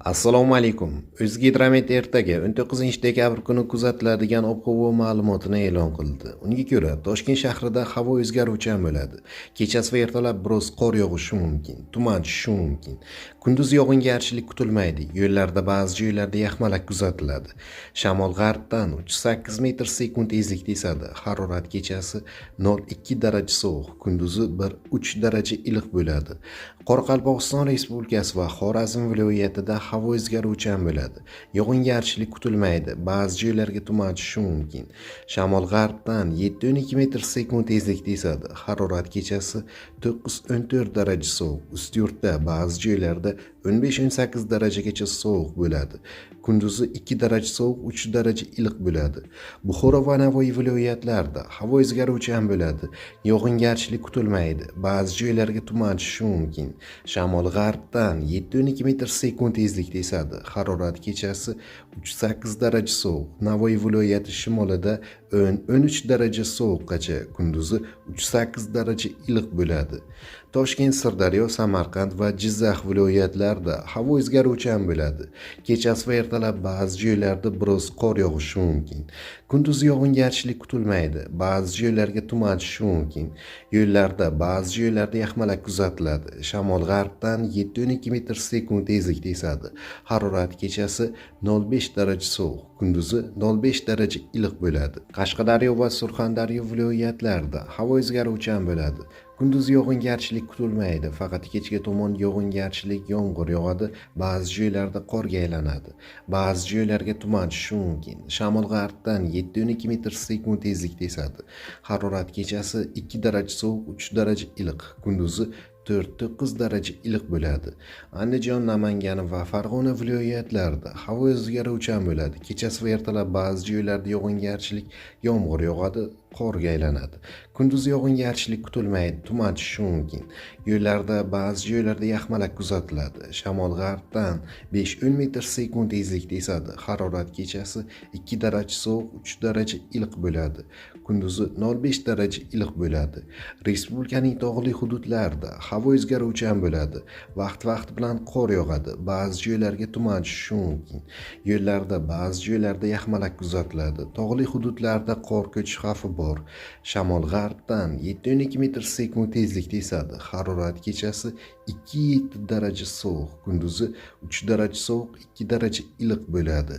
Assalomu alaykum. O'zgidromet ertaga 19-dekabr kuni kuzatiladigan ob-havo ma'lumotini e'lon qildi. Unga ko'ra, Toshkent shahrida havo o'zgaruvchan bo'ladi. Kechasi va ertalab biroz qor yog'ishi mumkin, tuman tushishi mumkin. Kunduz yog'ingarchilik kutilmaydi. Yo'llarda ba'zi joylarda yaxmalak kuzatiladi. Shamol g'arbdan 3-8 metr sekund tezlikda esadi. Harorat kechasi 0,2 daraja sovuq, kunduzi 1-3 daraja iliq bo'ladi. Qoraqalpog'iston Respublikasi va Xorazm viloyatida havo o'zgaruvchan bo'ladi. Yog'ingarchilik kutilmaydi. Ba'zi joylarga tuman tushishi mumkin. Shamol g'arbdan 7-12 metr sekund tezlikda esadi. Harorat kechasi 9-14 daraja sovuq. Ustyurtda ba'zi joylarda 15-18 darajagacha sovuq bo'ladi. Kunduzi 2 daraja sovuq, 3 daraja iliq bo'ladi. Buxoro va Navoiy viloyatlarida havo o'zgaruvchan bo'ladi. Yog'ingarchilik kutilmaydi. Ba'zi joylarga tuman tushishi mumkin. Shamol g'arbdan 7-12 metr sekund tezlikda esadi. Harorat kechasi 3-8 daraja sovuq. Navoiy viloyati shimolida 10-13 daraja sovuqqacha, kunduzi 3-8 daraja iliq bo'ladi. Toshkent, Sirdaryo, Samarqand va Jizzax viloyatlarida havo o'zgaruvchan bo'ladi. Kechasi va ertalab ba'zi joylarda biroz qor yog'ishi mumkin. Kunduz yog'ingarchilik kutilmaydi. Ba'zi joylarga tuman tushishi mumkin. Yo'llarda ba'zi joylarda yaxmalak kuzatiladi. Shamol g'arbdan 7-12 metr sekund tezlikda esadi. Harorat kechasi 0,5 daraja sovuq, kunduzi 0,5 daraja iliq bo'ladi. Qashqadaryo va Surxondaryo viloyatlarida havo o'zgaruvchan bo'ladi. Kunduz yog'ingarchilik kutilmaydi. Faqat kechga tomon yog'ingarchilik, yomg'ir yog'adi. Ba'zi joylarda qorga aylanadi. Ba'zi joylarga tuman tushishi mumkin. Shamol g'arbdan 7-12 metr sekund tezlikda esadi. Harorat kechasi 2 daraja sovuq, 3 daraja iliq, kunduzi 4-9 daraja iliq bo'ladi. Andijon, Namangan va Farg'ona viloyatlarida havo o'zgaruvchan bo'ladi. Kechasi va ertalab ba'zi joylarda yog'ingarchilik, yomg'ir yog'adi, qorga aylanadi. Kunduz yog'ingarchilik kutilmaydi, tuman tushishi mumkin. Yo'llarda ba'zi joylarda yaxmalak kuzatiladi. Shamol g'arbdan 5-10 metr sekund tezlikda esadi. Harorat kechasi 2 daraja sovuq, 3 daraja iliq bo'ladi. Kunduzi 0,5 daraja iliq bo'ladi. Respublikaning tog'li hududlarida havo o'zgaruvchan bo'ladi. Vaqt bilan qor yog'adi. Ba'zi joylarga tuman tushishi mumkin. Yo'llarda ba'zi joylarda yaxmalak kuzatiladi. Tog'li hududlarda qor ko'chish xavfi bor. Shamol g'arbdan 7-12 metr sekund tezlikda esadi. Harorat kechasi 2-7 daraja sovuq, kunduzi 3 daraja sovuq, 2 daraja iliq bo'ladi.